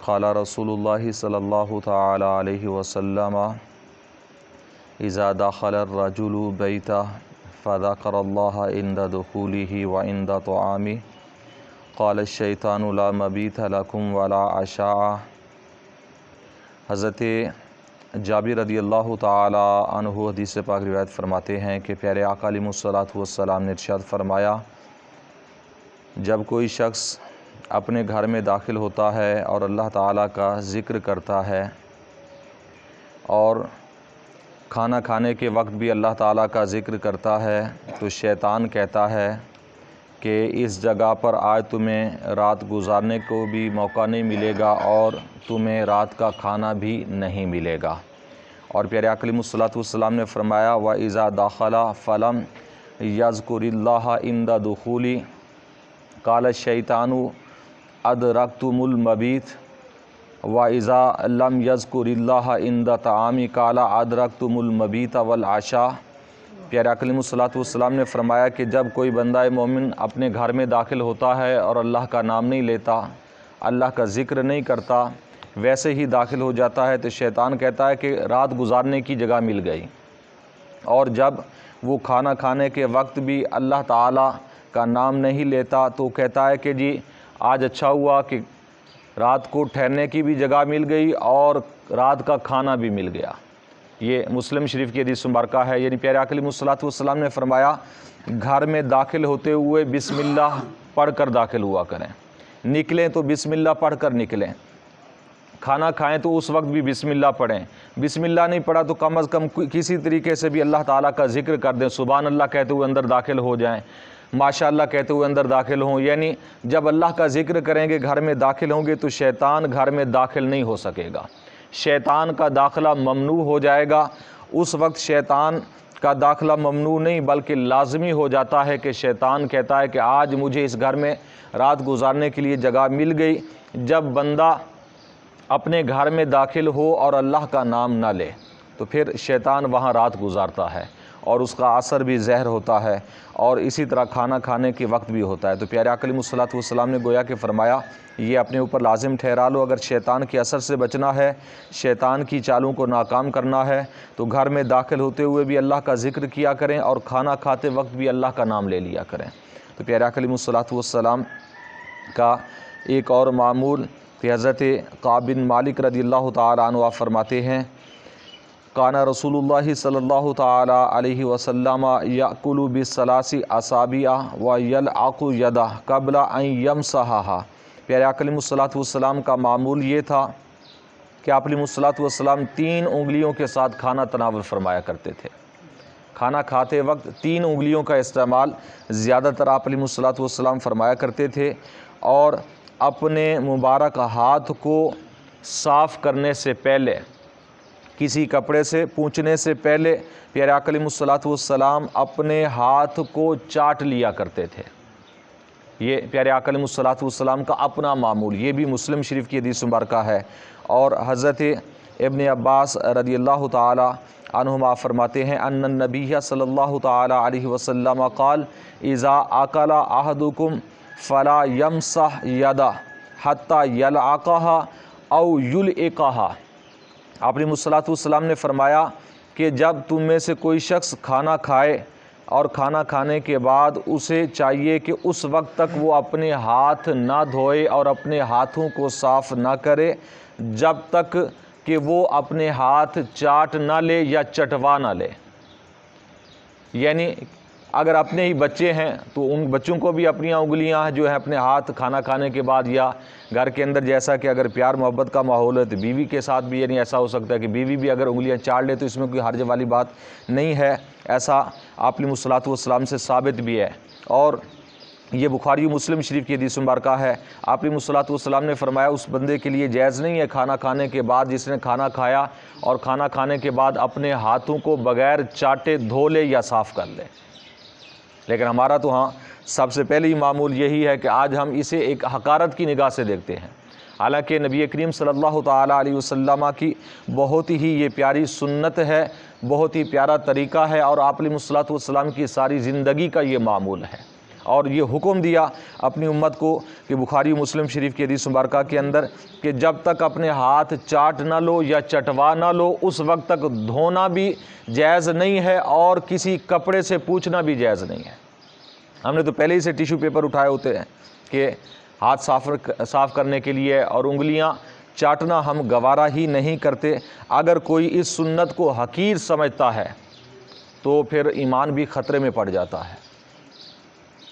قال رسول اللہ صلی اللہ تعالی علیہ وسلم اذا دخل الرجل بیتہ فذکر اللہ عند دخولہ وعند طعامہ قال الشیطان لا مبیت لکم ولا عشاء۔ حضرت جابر رضی اللہ تعالی عنہ حدیث پاک روایت فرماتے ہیں کہ پیارے آقا علیہ الصلوۃ والسلام نے ارشاد فرمایا، جب کوئی شخص اپنے گھر میں داخل ہوتا ہے اور اللہ تعالیٰ کا ذکر کرتا ہے اور کھانا کھانے کے وقت بھی اللہ تعالیٰ کا ذکر کرتا ہے تو شیطان کہتا ہے کہ اس جگہ پر آج تمہیں رات گزارنے کو بھی موقع نہیں ملے گا اور تمہیں رات کا کھانا بھی نہیں ملے گا۔ اور پیارے آقا علیہ الصلوۃ والسلام نے فرمایا وَإِذَا دَخَلَ فَلَمْ يَذْكُرِ اللَّهَ عِنْدَ دُخُولِهِ قَالَ الشَّيْطَانُ أَدْرَكْتُمُ الْمَبِيتَ وَإِذَا لَمْ يَذْكُرِ اللَّهَ عِنْدَ طَعَامِهِ قَالَ أَدْرَكْتُمُ الْمَبِيتَ وَالْعَشَاءَ۔ پیارے آقا علیہ الصلوۃ والسلام نے فرمایا کہ جب کوئی بندہ مومن اپنے گھر میں داخل ہوتا ہے اور اللہ کا نام نہیں لیتا، اللہ کا ذکر نہیں کرتا، ویسے ہی داخل ہو جاتا ہے تو شیطان کہتا ہے کہ رات گزارنے کی جگہ مل گئی۔ اور جب وہ کھانا کھانے کے وقت بھی اللہ تعالیٰ کا نام نہیں لیتا تو کہتا ہے کہ جی آج اچھا ہوا کہ رات کو ٹھہرنے کی بھی جگہ مل گئی اور رات کا کھانا بھی مل گیا۔ یہ مسلم شریف کی حدیث مبارکہ ہے، یعنی پیارے آقا علیہ الصلوۃ والسلام نے فرمایا گھر میں داخل ہوتے ہوئے بسم اللہ پڑھ کر داخل ہوا کریں، نکلیں تو بسم اللہ پڑھ کر نکلیں، کھانا کھائیں تو اس وقت بھی بسم اللہ پڑھیں، بسم اللہ نہیں پڑھا تو کم از کم کسی طریقے سے بھی اللہ تعالیٰ کا ذکر کر دیں، سبحان اللہ کہتے ہوئے اندر داخل ہو جائیں، ماشاء اللہ کہتے ہوئے اندر داخل ہوں۔ یعنی جب اللہ کا ذکر کریں گے گھر میں داخل ہوں گے تو شیطان گھر میں داخل نہیں ہو سکے گا، شیطان کا داخلہ ممنوع ہو جائے گا۔ اس وقت شیطان کا داخلہ ممنوع نہیں بلکہ لازمی ہو جاتا ہے کہ شیطان کہتا ہے کہ آج مجھے اس گھر میں رات گزارنے کے لیے جگہ مل گئی۔ جب بندہ اپنے گھر میں داخل ہو اور اللہ کا نام نہ لے تو پھر شیطان وہاں رات گزارتا ہے اور اس کا اثر بھی زہر ہوتا ہے، اور اسی طرح کھانا کھانے کے وقت بھی ہوتا ہے۔ تو پیارے آقا علیہ الصلوۃ والسلام نے گویا کہ فرمایا یہ اپنے اوپر لازم ٹھہرا لو، اگر شیطان کے اثر سے بچنا ہے، شیطان کی چالوں کو ناکام کرنا ہے تو گھر میں داخل ہوتے ہوئے بھی اللہ کا ذکر کیا کریں اور کھانا کھاتے وقت بھی اللہ کا نام لے لیا کریں۔ تو پیارے آقا علیہ الصلوۃ والسلام کا ایک اور معمول کہ حضرت کعب بن مالک رضی اللہ تعالی عنہ فرماتے ہیں کان رسول اللہ صلی اللہ تعالی علیہ وسلم یأکل بالثلاث اصابع ویلعق یدہ قبل ان یمسحھا۔ پیارے آقا علیہ الصلوۃ والسلام کا معمول یہ تھا کہ آپ علیہ الصلوۃ والسلام 3 انگلیوں کے ساتھ کھانا تناول فرمایا کرتے تھے، کھانا کھاتے وقت 3 انگلیوں کا استعمال زیادہ تر آپ علیہ الصلوۃ والسلام فرمایا کرتے تھے، اور اپنے مبارک ہاتھ کو صاف کرنے سے پہلے، کسی کپڑے سے پونچھنے سے پہلے پیارے آقا علیہ الصلوۃ والسلام اپنے ہاتھ کو چاٹ لیا کرتے تھے۔ یہ پیارے آقا علیہ الصلوۃ والسلام کا اپنا معمول، یہ بھی مسلم شریف کی حدیث مبارکہ ہے۔ اور حضرت ابن عباس رضی اللہ تعالی عنہما فرماتے ہیں ان النبی صلی اللہ تعالی علیہ وسلم قال اذا اکل احدکم فلا یمسح یدہ حتی یلعقها او یلعقها۔ آپ علیہ الصلوۃ والسلام نے فرمایا کہ جب تم میں سے کوئی شخص کھانا کھائے اور کھانا کھانے کے بعد اسے چاہیے کہ اس وقت تک وہ اپنے ہاتھ نہ دھوئے اور اپنے ہاتھوں کو صاف نہ کرے جب تک کہ وہ اپنے ہاتھ چاٹ نہ لے یا چٹوا نہ لے۔ یعنی اگر اپنے ہی بچے ہیں تو ان بچوں کو بھی اپنی انگلیاں جو ہیں اپنے ہاتھ کھانا کھانے کے بعد، یا گھر کے اندر جیسا کہ اگر پیار محبت کا ماحول ہے تو بیوی کے ساتھ بھی، یعنی ایسا ہو سکتا ہے کہ بیوی بھی اگر انگلیاں چاٹ لے تو اس میں کوئی حرج والی بات نہیں ہے، ایسا آپ علیہ الصلوۃ والسلام سے ثابت بھی ہے۔ اور یہ بخاری و مسلم شریف کی حدیث مبارکہ ہے، آپ علیہ الصلوۃ والسلام نے فرمایا اس بندے کے لیے جائز نہیں ہے کھانا کھانے کے بعد، جس نے کھانا کھایا اور کھانا کھانے کے بعد اپنے ہاتھوں کو بغیر چاٹے دھو لے یا صاف کر لے۔ لیکن ہمارا تو ہاں سب سے پہلے ہی معمول یہی ہے کہ آج ہم اسے ایک حقارت کی نگاہ سے دیکھتے ہیں، حالانکہ نبی کریم صلی اللہ تعالی علیہ وسلم کی بہت ہی یہ پیاری سنت ہے، بہت ہی پیارا طریقہ ہے، اور آپ علیہ الصلوۃ والسلام کی ساری زندگی کا یہ معمول ہے۔ اور یہ حکم دیا اپنی امت کو کہ بخاری مسلم شریف کی حدیث مبارکہ کے اندر کہ جب تک اپنے ہاتھ چاٹ نہ لو یا چٹوا نہ لو اس وقت تک دھونا بھی جائز نہیں ہے اور کسی کپڑے سے پوچھنا بھی جائز نہیں ہے۔ ہم نے تو پہلے ہی سے ٹیشو پیپر اٹھائے ہوتے ہیں کہ ہاتھ صاف کرنے کے لیے، اور انگلیاں چاٹنا ہم گوارا ہی نہیں کرتے۔ اگر کوئی اس سنت کو حقیر سمجھتا ہے تو پھر ایمان بھی خطرے میں پڑ جاتا ہے۔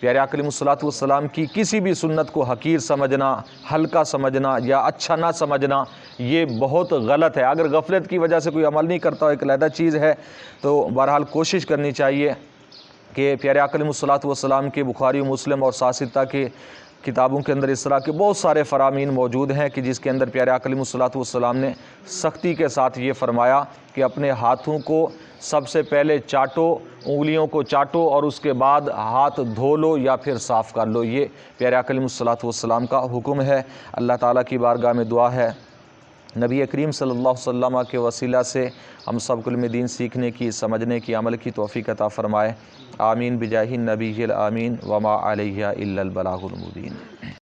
پیارے آقا علیہ الصلوۃ والسلام کی کسی بھی سنت کو حقیر سمجھنا، ہلکا سمجھنا یا اچھا نہ سمجھنا یہ بہت غلط ہے۔ اگر غفلت کی وجہ سے کوئی عمل نہیں کرتا ایک علیحدہ چیز ہے، تو بہرحال کوشش کرنی چاہیے کہ پیارے آقا علیہ الصلوۃ والسلام کے بخاری و مسلم اور ساتہ کے کتابوں کے اندر اس طرح کے بہت سارے فرامین موجود ہیں کہ جس کے اندر پیارے آقا علیہ الصلوۃ والسلام نے سختی کے ساتھ یہ فرمایا کہ اپنے ہاتھوں کو سب سے پہلے چاٹو، انگلیوں کو چاٹو اور اس کے بعد ہاتھ دھو لو یا پھر صاف کر لو۔ یہ پیارے آقا علیہ الصلوۃ والسلام کا حکم ہے۔ اللہ تعالیٰ کی بارگاہ میں دعا ہے نبی کریم صلی اللہ علیہ وسلم کے وسیلہ سے ہم سب کو علم دین سیکھنے کی، سمجھنے کی، عمل کی توفیق عطا فرمائے۔ آمین بجاہ النبی الامین وما علیہ الا البلاغ المبین۔